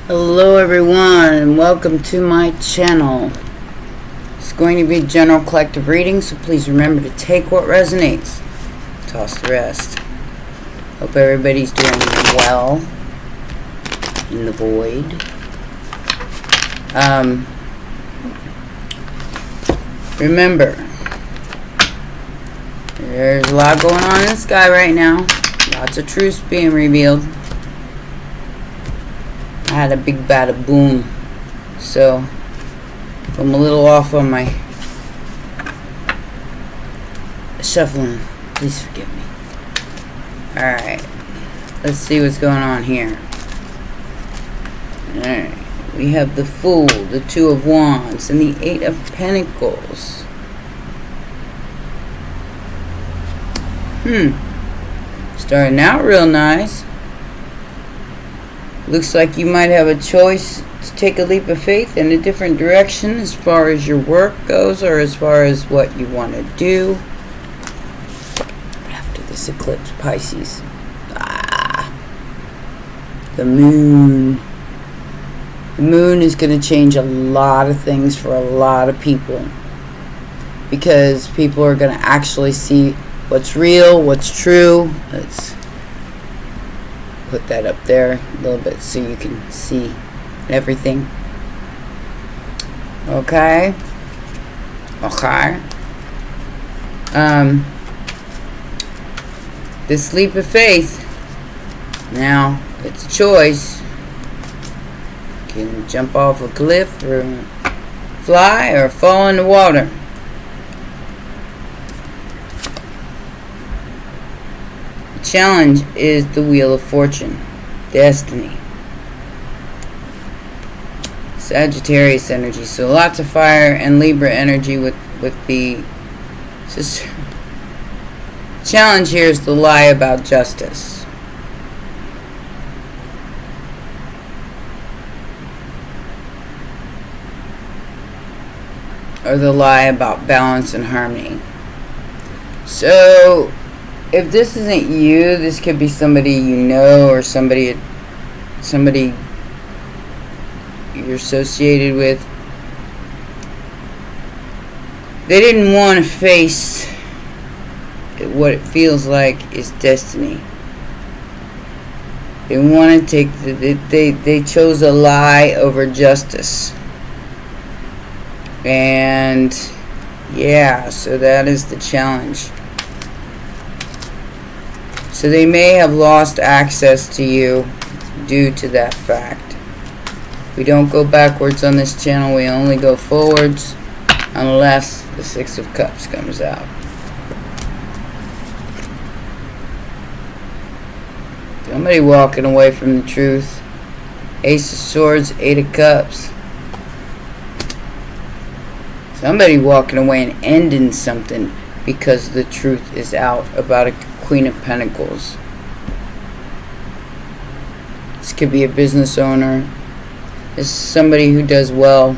Hello everyone and welcome to my channel. It's going to be a general collective reading, so please remember to take what resonates, toss the rest. Hope everybody's doing well in the void. Remember, there's a lot going on in the sky right now. Lots of truths being revealed. I had a big bada boom, so if I'm a little off on my shuffling, please forgive me. Alright, let's see what's going on here. Alright, we have the Fool, the Two of Wands, and the Eight of Pentacles. Starting out real nice. Looks like you might have a choice to take a leap of faith in a different direction as far as your work goes, or as far as what you want to do after this eclipse, Pisces. The moon. The moon is going to change a lot of things for a lot of people, because people are going to actually see what's real, what's true. Let's put that up there a little bit so you can see everything. Okay. This leap of faith, now it's a choice. You can jump off a cliff or fly or fall in the water. Challenge is the Wheel of Fortune, destiny, Sagittarius energy, so lots of fire and Libra energy with the challenge here is the lie about justice. Or the lie about balance and harmony. So if this isn't you, this could be somebody you know, or somebody you're associated with. They didn't want to face what it feels like is destiny. They want to take they chose a lie over justice. And yeah, so that is the challenge. So they may have lost access to you due to that fact. We don't go backwards on this channel. We only go forwards unless the Six of Cups comes out. Somebody walking away from the truth. Ace of Swords, Eight of Cups. Somebody walking away and ending something because the truth is out about a Queen of Pentacles. This could be a business owner. This is somebody who does well.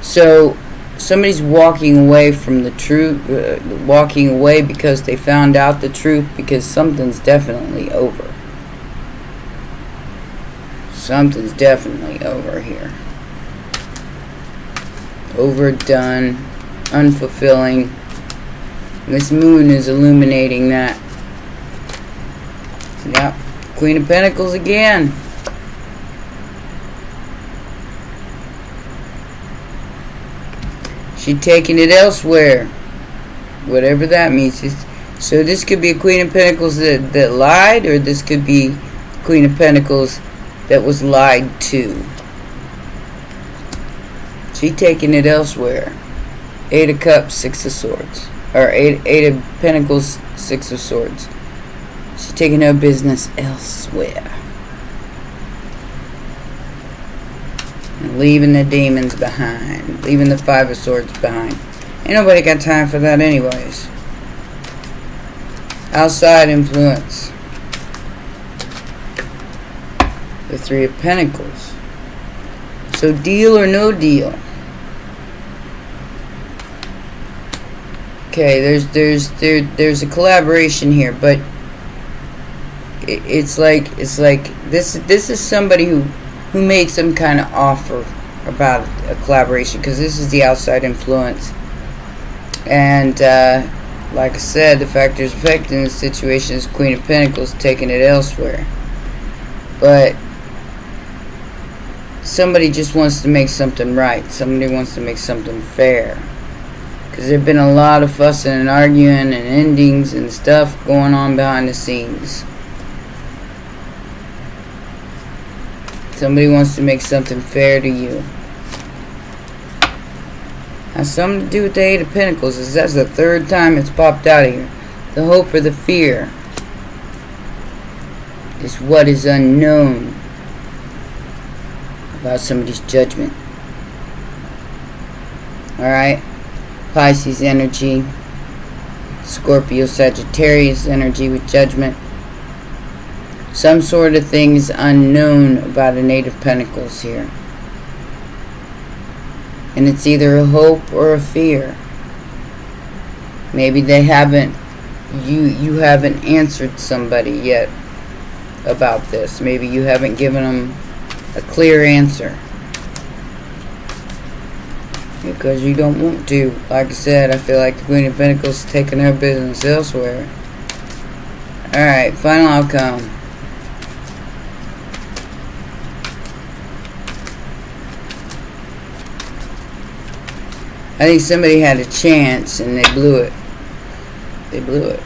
So somebody's walking away from the truth, walking away because they found out the truth, because something's definitely over. Something's definitely over here. Overdone, unfulfilling. This moon is illuminating that. Yep, Queen of Pentacles again. She's taking it elsewhere. Whatever that means. So this could be a Queen of Pentacles that lied, or this could be Queen of Pentacles that was lied to. She's taking it elsewhere. Eight of Cups, Six of Swords. Or eight of Pentacles, Six of Swords. She's taking her business elsewhere. And leaving the demons behind. Leaving the Five of Swords behind. Ain't nobody got time for that anyways. Outside influence. The Three of Pentacles. So deal or no deal. Okay, there's a collaboration here, but it's like this is somebody who made some kind of offer about a collaboration, because this is the outside influence. And like I said, the factors affecting the situation is Queen of Pentacles taking it elsewhere. But somebody just wants to make something right. Somebody wants to make something fair. Because there have been a lot of fussing and arguing and endings and stuff going on behind the scenes. Somebody wants to make something fair to you. Has something to do with the Eight of Pentacles, as that's the third time it's popped out here. The hope or the fear is what is unknown about somebody's judgment. Alright? Pisces energy, Scorpio, Sagittarius energy with judgment. Some sort of thing is unknown about an Eight of Pentacles here. And it's either a hope or a fear. Maybe they haven't, you haven't answered somebody yet about this. Maybe you haven't given them a clear answer. Because you don't want to. Like I said, I feel like the Queen of Pentacles is taking her business elsewhere. Alright, final outcome. I think somebody had a chance and they blew it. They blew it.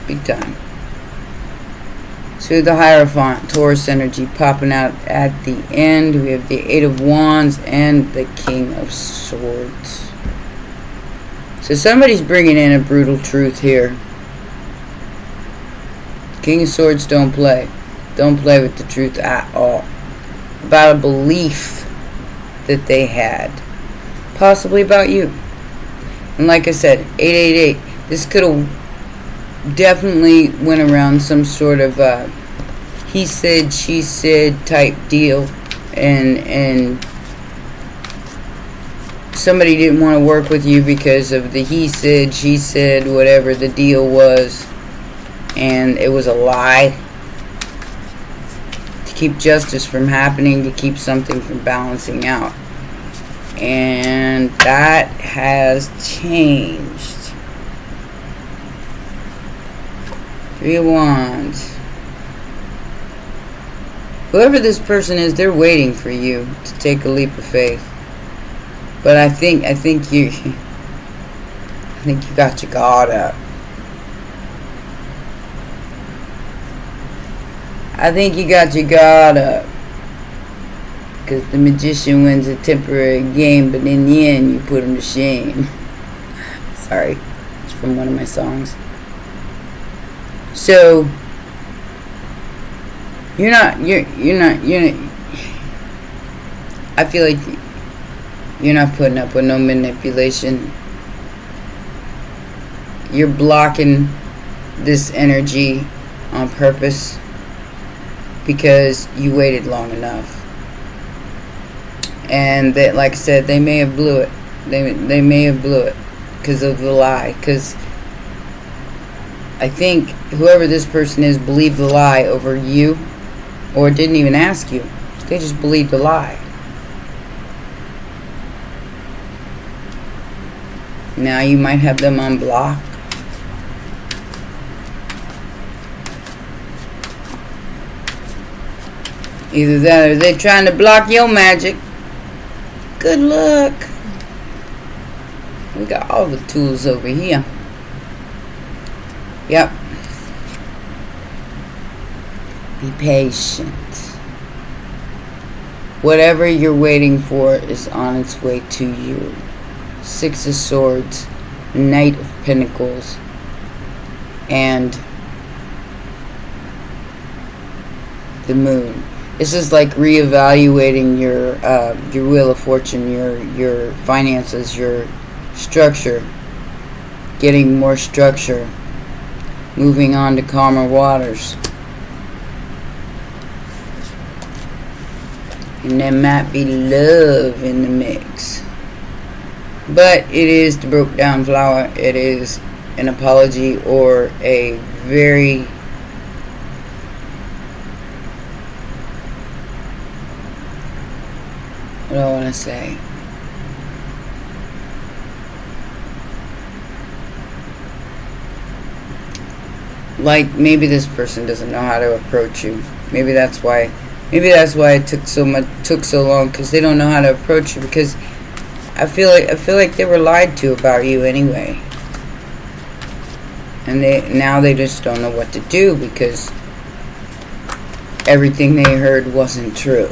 Big time. So the Hierophant, Taurus energy popping out at the end. We have the Eight of Wands and the King of Swords. So somebody's bringing in a brutal truth here. King of Swords don't play. Don't play with the truth at all. About a belief that they had. Possibly about you. And like I said, 888. This could have definitely went around some sort of he said, she said type deal, and somebody didn't want to work with you because of the he said, she said, whatever the deal was, and it was a lie to keep justice from happening, to keep something from balancing out. And that has changed. Three of Wands. Whoever this person is, they're waiting for you to take a leap of faith. But I think you got your guard up. I think you got your guard up. Because the magician wins a temporary game, but in the end, you put him to shame. Sorry, it's from one of my songs. So, you're not, I feel like you're not putting up with no manipulation. You're blocking this energy on purpose because you waited long enough. And that, like I said, they may have blew it. They may have blew it because of the lie. Because I think whoever this person is believed the lie over you, or didn't even ask you. They just believed the lie. Now you might have them on block. Either that or they're trying to block your magic. Good luck. We got all the tools over here. Yep. Be patient. Whatever you're waiting for is on its way to you. Six of Swords, Knight of Pentacles, and the Moon. This is like reevaluating your wheel of fortune, your finances, your structure, getting more structure, moving on to calmer waters. And there might be love in the mix. But it is the broke down flower. It is an apology or a very What do I want to say? Like, maybe this person doesn't know how to approach you. Maybe that's why it took so long, because they don't know how to approach you. Because I feel like they were lied to about you anyway, and now they just don't know what to do, because everything they heard wasn't true.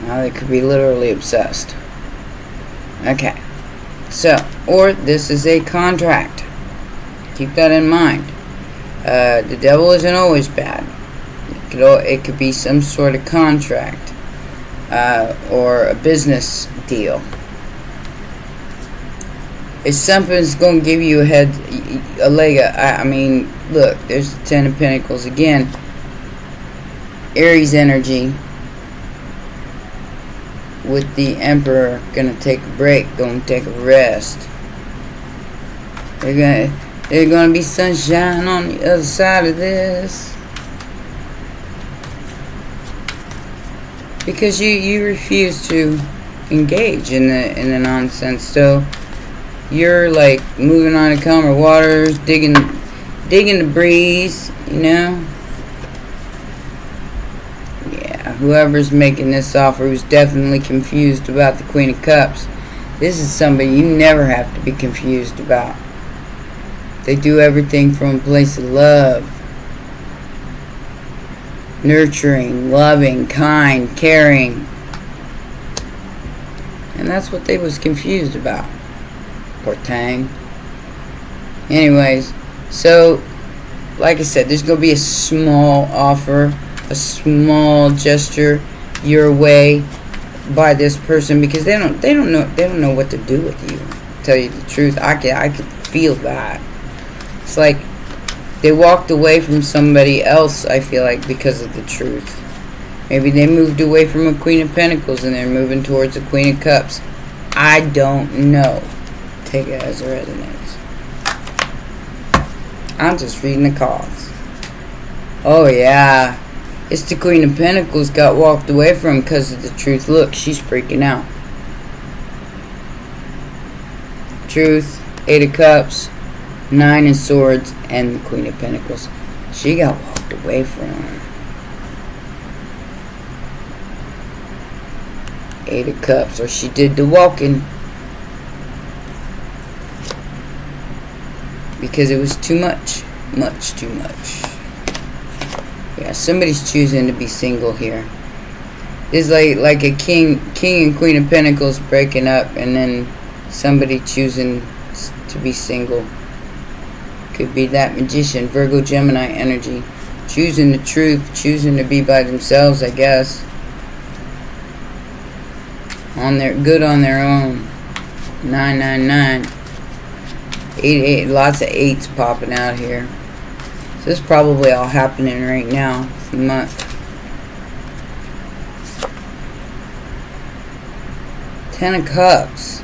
Now they could be literally obsessed. Okay, so, or this is a contract. Keep that in mind. The devil isn't always bad. It could be some sort of contract, or a business deal. If something's going to give you a leg up. I mean, look, there's the Ten of Pentacles again. Aries energy. With the Emperor gonna take a break, gonna take a rest. There's gonna be sunshine on the other side of this, because you refuse to engage in the nonsense. So you're like moving on to calmer waters, digging the breeze, you know. Whoever's making this offer, who's definitely confused about the Queen of Cups, this is somebody you never have to be confused about. They do everything from a place of love, nurturing, loving, kind, caring, and that's what they was confused about. Poor Tang. Anyways, so like I said, there's gonna be a small offer, a small gesture your way by this person, because they don't know what to do with you. To tell you the truth, I could feel that. It's like they walked away from somebody else, I feel like, because of the truth. Maybe they moved away from a Queen of Pentacles and they're moving towards a Queen of Cups. I don't know. Take it as it resonates. I'm just reading the cards. Oh yeah. It's the Queen of Pentacles got walked away from because of the truth. Look, she's freaking out. Truth, Eight of Cups, Nine of Swords, and the Queen of Pentacles. She got walked away from. Eight of Cups, or she did the walking. Because it was too much. Much too much. Yeah, somebody's choosing to be single here. It's like a king and Queen of Pentacles breaking up, and then somebody choosing to be single. Could be that Magician, Virgo, Gemini energy. Choosing the truth, choosing to be by themselves, I guess. Good on their own. 999. 88, lots of 8s popping out here. So this is probably all happening right now. The month. 10 of Cups.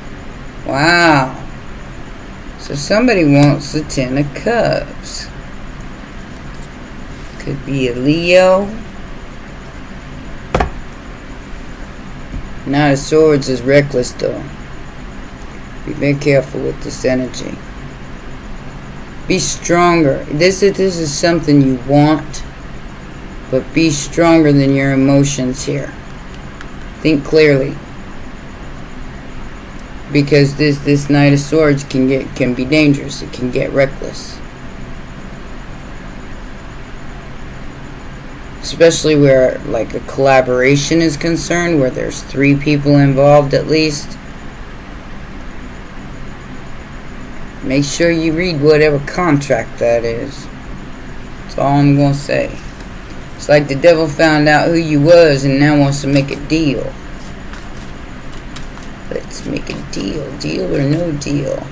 Wow. So somebody wants the 10 of Cups. Could be a Leo. Knight of Swords is reckless though. Be very careful with this energy. Be stronger. This is something you want, but be stronger than your emotions here. Think clearly, because this Knight of Swords can be dangerous. It can get reckless, especially where like a collaboration is concerned, where there's 3 people involved at least. Make sure you read whatever contract that is. That's all I'm going to say. It's like the devil found out who you was and now wants to make a deal. Let's make a deal. Deal or no deal.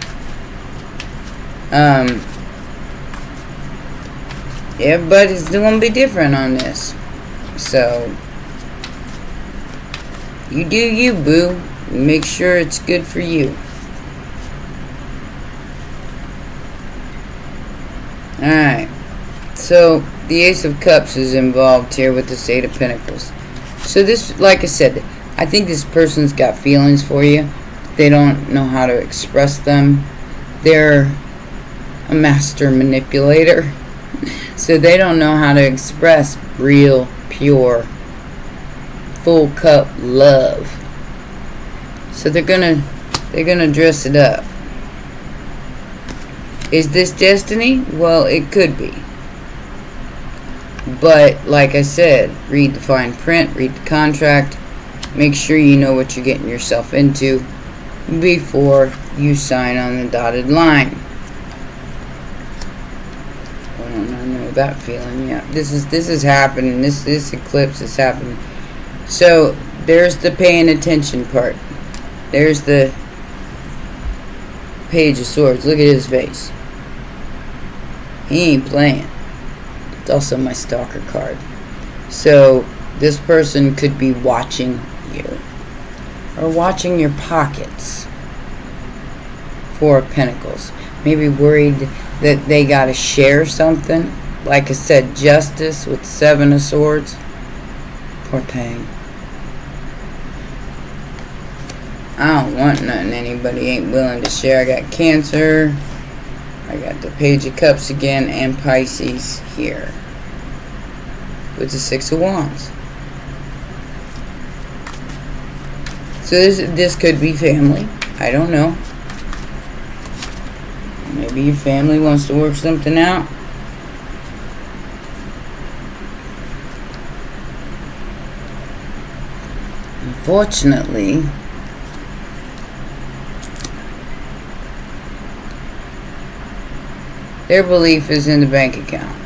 Everybody's going to be different on this. So, you do you, boo. Make sure it's good for you. Alright, So the Ace of Cups is involved here with this Eight of Pentacles. So this, like I said, I think this person's got feelings for you. They don't know how to express them. They're a master manipulator. So they don't know how to express real, pure, full cup love. So they're gonna dress it up. Is this destiny? Well, it could be. But, like I said, read the fine print, read the contract, make sure you know what you're getting yourself into before you sign on the dotted line. I don't know that feeling. Yeah, this is happening. This eclipse is happening. So, there's the paying attention part. There's the Page of Swords. Look at his face. He ain't playing. It's also my stalker card. So this person could be watching you or watching your pockets. Four of Pentacles. Maybe worried that they gotta share something. Like I said, justice with Seven of Swords. Poor thing. I don't want nothing anybody ain't willing to share. I got Cancer. I got the Page of Cups again and Pisces here with the Six of Wands. So this could be family. I don't know. Maybe your family wants to work something out. Unfortunately, their belief is in the bank account.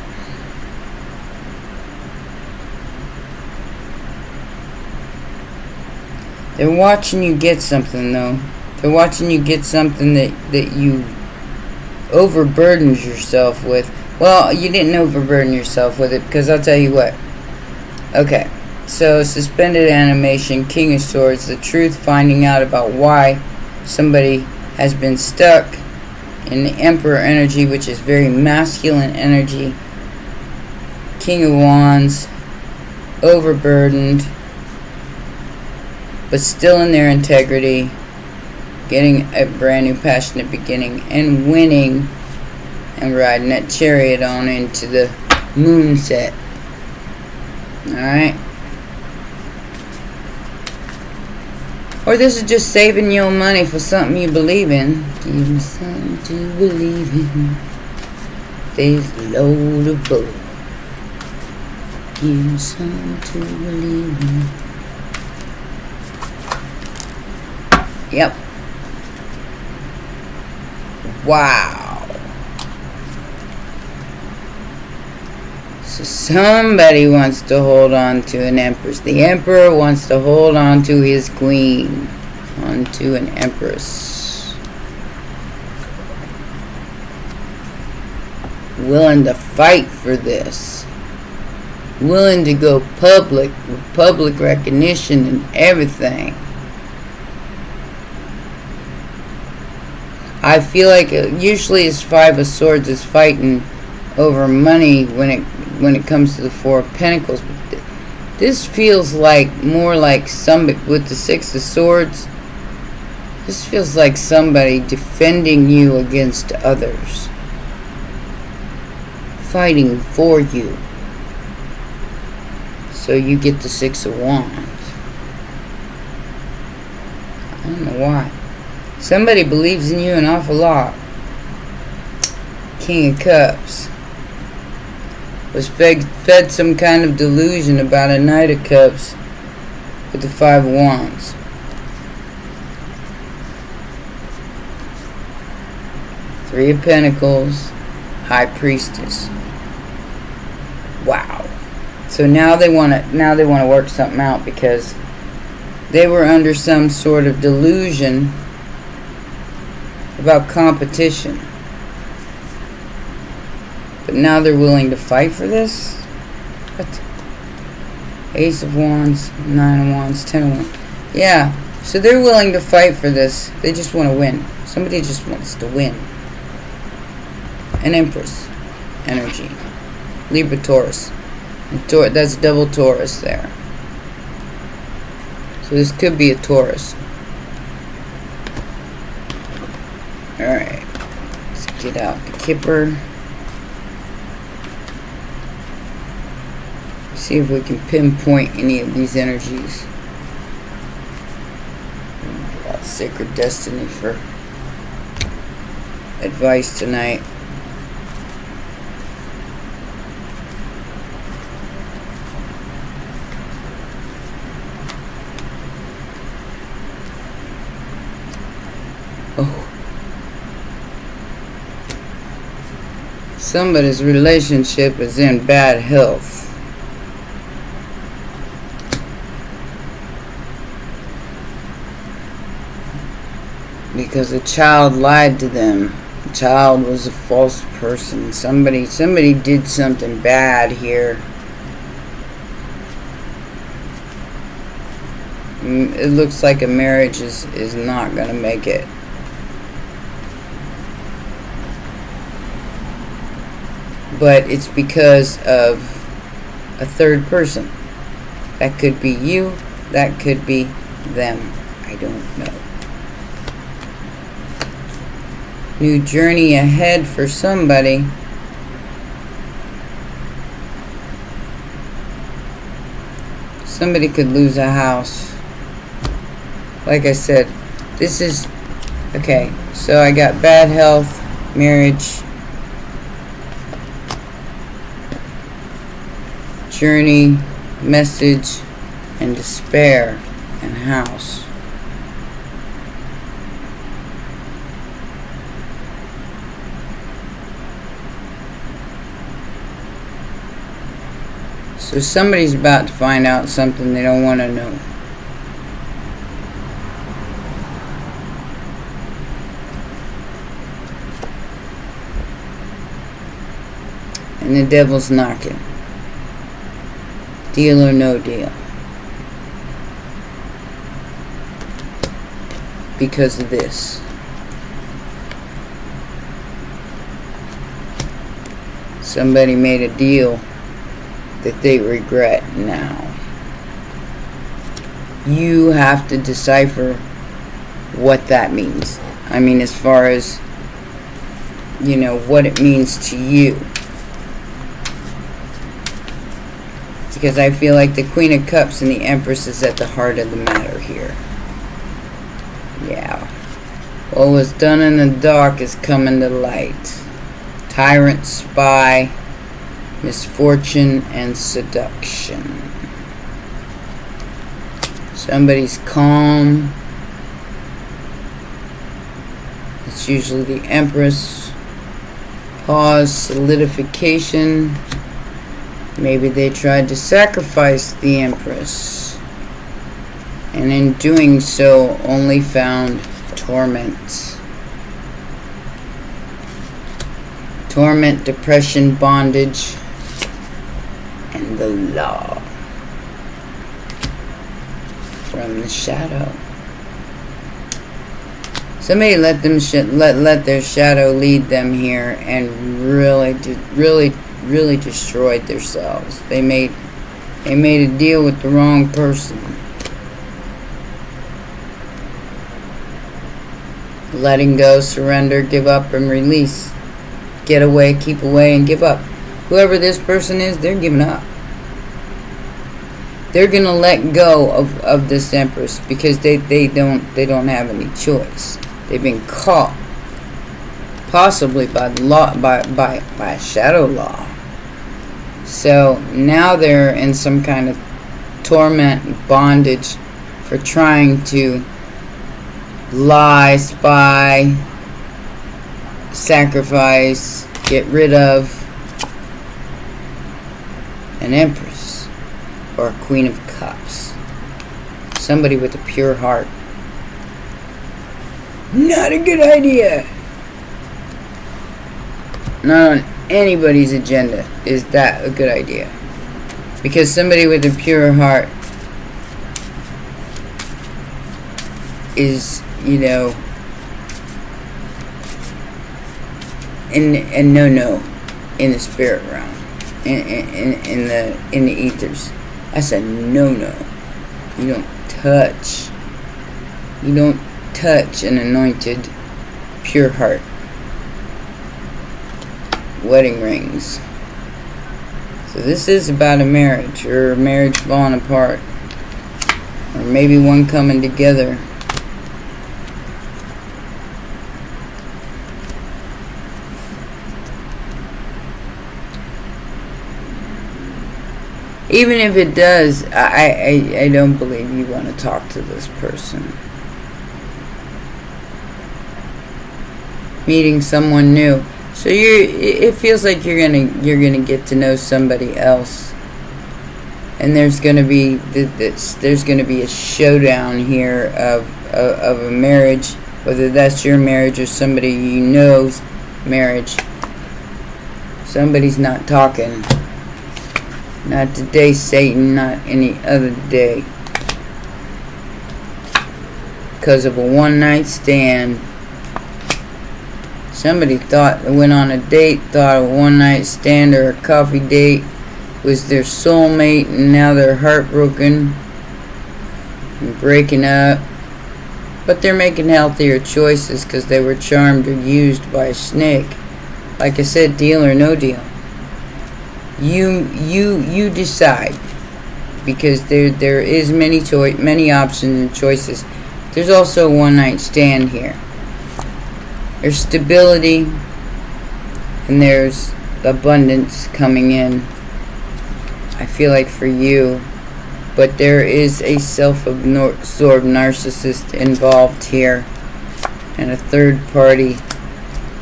They're watching you get something, though. They're watching you get something that you overburdened yourself with. Well, you didn't overburden yourself with it, because I'll tell you what. Okay, so suspended animation, King of Swords, the truth, finding out about why somebody has been stuck in the Emperor energy, which is very masculine energy. King of Wands, overburdened, but still in their integrity, getting a brand new passionate beginning and winning and riding that chariot on into the moon set. Alright? Or this is just saving your money for something you believe in. Give me something to believe in. There's a load of bull. Give me something to believe in. Yep. Wow. So somebody wants to hold on to an empress. The emperor wants to hold on to his queen. Onto an empress. Willing to fight for this. Willing to go public with public recognition and everything. I feel like usually it's Five of Swords is fighting over money when it comes to the Four of Pentacles. But this feels like more like somebody with the Six of Swords. This feels like somebody defending you against others, fighting for you, so you get the Six of Wands. I don't know why. Somebody believes in you an awful lot. King of Cups was fed some kind of delusion about a Knight of Cups with the Five of Wands. Three of Pentacles, High Priestess. Wow. So now they want to work something out because they were under some sort of delusion about competition. But now they're willing to fight for this? What? Ace of Wands, Nine of Wands, Ten of Wands. Yeah, so they're willing to fight for this. They just want to win. Somebody just wants to win. An Empress energy. Libra, Taurus. That's double Taurus there. So this could be a Taurus. Alright. Let's get out the Kipper. See if we can pinpoint any of these energies. Got Sacred Destiny for advice tonight. Oh. Somebody's relationship is in bad health. Because a child lied to them. The child was a false person. Somebody did something bad here. It looks like a marriage is not going to make it. But it's because of a third person. That could be you. That could be them. I don't know. New journey ahead for somebody. Somebody could lose a house. Like I said, this is... Okay, so I got bad health, marriage, journey, message, and despair, and house. So somebody's about to find out something they don't want to know. And the devil's knocking. Deal or no deal. Because of this. Somebody made a deal that they regret now. You have to decipher what that means. I mean, as far as, you know, what it means to you. Because I feel like the Queen of Cups and the Empress is at the heart of the matter here. Yeah. What was done in the dark is coming to light. Tyrant, spy, misfortune, and seduction. Somebody's calm. It's usually the Empress. Pause, solidification. Maybe they tried to sacrifice the Empress, and in doing so only found torment. Torment, depression, bondage, and the law from the shadow. Somebody let them let their shadow lead them here, and really destroyed themselves. They made a deal with the wrong person. Letting go, surrender, give up, and release. Get away, keep away, and give up. Whoever this person is, they're giving up. They're gonna let go of this Empress because they don't have any choice. They've been caught, possibly by the law, by shadow law. So now they're in some kind of torment, bondage for trying to lie, spy, sacrifice, get rid of an Empress or a Queen of Cups. Somebody with a pure heart. Not a good idea. Not on anybody's agenda is that a good idea. Because somebody with a pure heart is, you know, and no in the spirit realm. in the ethers. That's a no-no. You don't touch. You don't touch an anointed, pure heart. Wedding rings. So this is about a marriage, or a marriage falling apart, or maybe one coming together. Even if it does, I don't believe you want to talk to this person. Meeting someone new. So it feels like you're gonna get to know somebody else, and there's gonna be a showdown here of a marriage, whether that's your marriage or somebody you know's marriage. Somebody's not talking. Not today, Satan. Not any other day. Because of a one-night stand. Somebody went on a date, thought a one-night stand or a coffee date was their soulmate, and now they're heartbroken and breaking up. But they're making healthier choices because they were charmed or used by a snake. Like I said, deal or no deal. You decide, because there is many options and choices. There's also a one-night stand here. There's stability, and there's abundance coming in, I feel like, for you. But there is a self-absorbed narcissist involved here, and a third party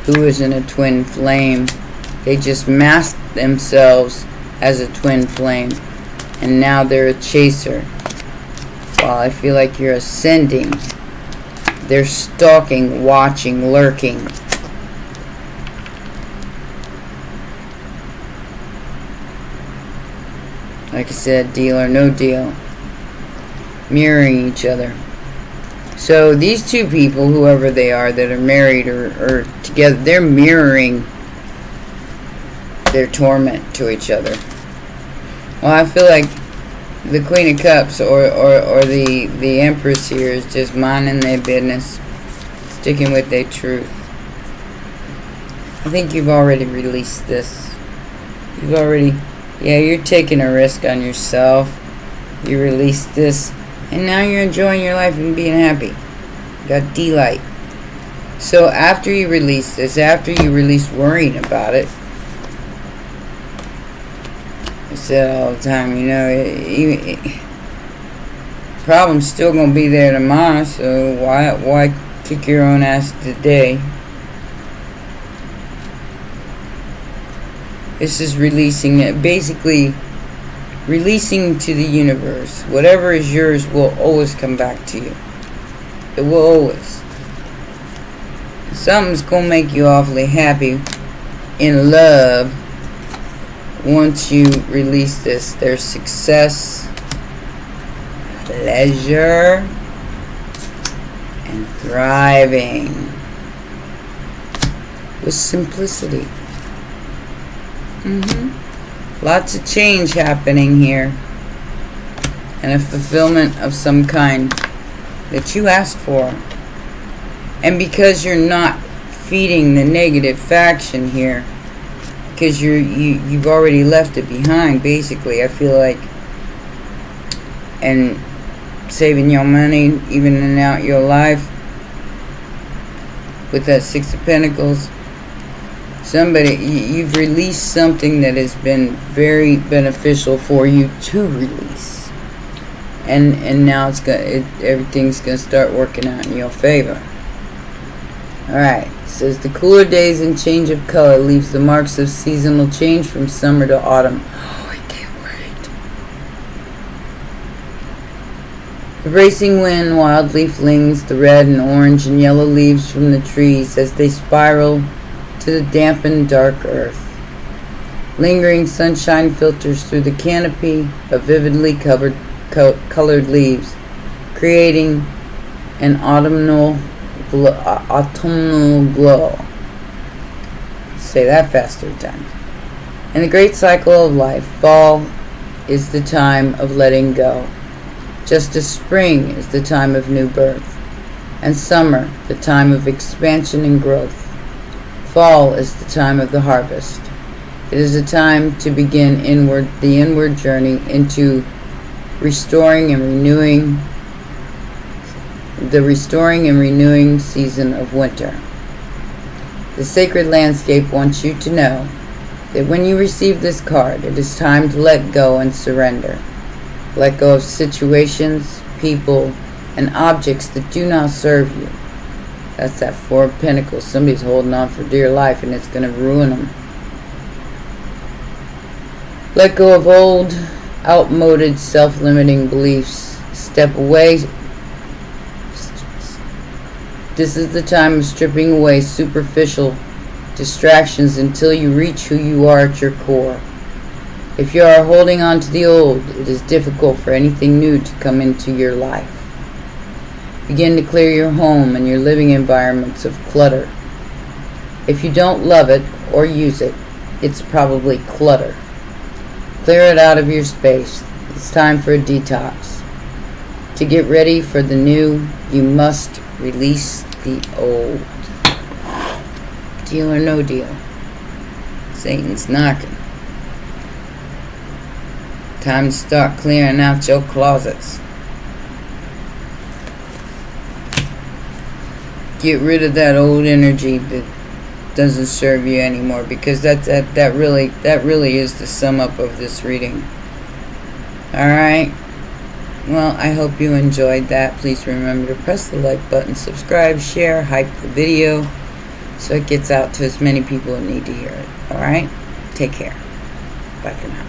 who isn't a twin flame. They just masked themselves as a twin flame, and now they're a chaser. While I feel like you're ascending, they're stalking, watching, lurking. Like I said, deal or no deal. Mirroring each other. So these two people, whoever they are, that are married or together, they're mirroring their torment to each other. Well, I feel like the Queen of Cups or the Empress here is just minding their business, sticking with their truth. I think you've already released this. You're taking a risk on yourself. You released this, and now you're enjoying your life and being happy. You got delight. So after you release this, after you release worrying about it, I say all the time, problem's still gonna be there tomorrow, so why kick your own ass today? This is releasing it, basically releasing to the universe. Whatever is yours will always come back to you. It will always. Something's gonna make you awfully happy in love. Once you release this, there's success, pleasure, and thriving with simplicity. Lots of change happening here, and a fulfillment of some kind that you asked for. And because you're not feeding the negative faction here, because you've already left it behind, basically, I feel like, and saving your money, evening out your life with that Six of Pentacles. You've released something that has been very beneficial for you to release, and now everything's gonna start working out in your favor. Alright, it says the cooler days and change of color leaves the marks of seasonal change from summer to autumn. Oh, I can't wait. The racing wind wildly flings the red and orange and yellow leaves from the trees as they spiral to the dampened dark earth. Lingering sunshine filters through the canopy of vividly colored leaves, creating an autumnal glow. Say that faster time. In the great cycle of life, fall is the time of letting go, just as spring is the time of new birth, and summer the time of expansion and growth. Fall is the time of the harvest. It is a time to begin the inward journey into restoring and renewing season of winter. The sacred landscape wants you to know that when you receive this card, it is time to let go and surrender. Let go of situations, people, and objects that do not serve you. That's that Four of Pentacles. Somebody's holding on for dear life and it's going to ruin them. Let go of old, outmoded, self-limiting beliefs. Step away. This is the time of stripping away superficial distractions until you reach who you are at your core. If you are holding on to the old, it is difficult for anything new to come into your life. Begin to clear your home and your living environments of clutter. If you don't love it or use it, it's probably clutter. Clear it out of your space. It's time for a detox. To get ready for the new, you must release the old. Deal or no deal? Satan's knocking. Time to start clearing out your closets. Get rid of that old energy that doesn't serve you anymore, because that really is the sum up of this reading. Alright? Well, I hope you enjoyed that. Please remember to press the like button, subscribe, share, hype the video so it gets out to as many people who need to hear it. Alright? Take care. Bye for now.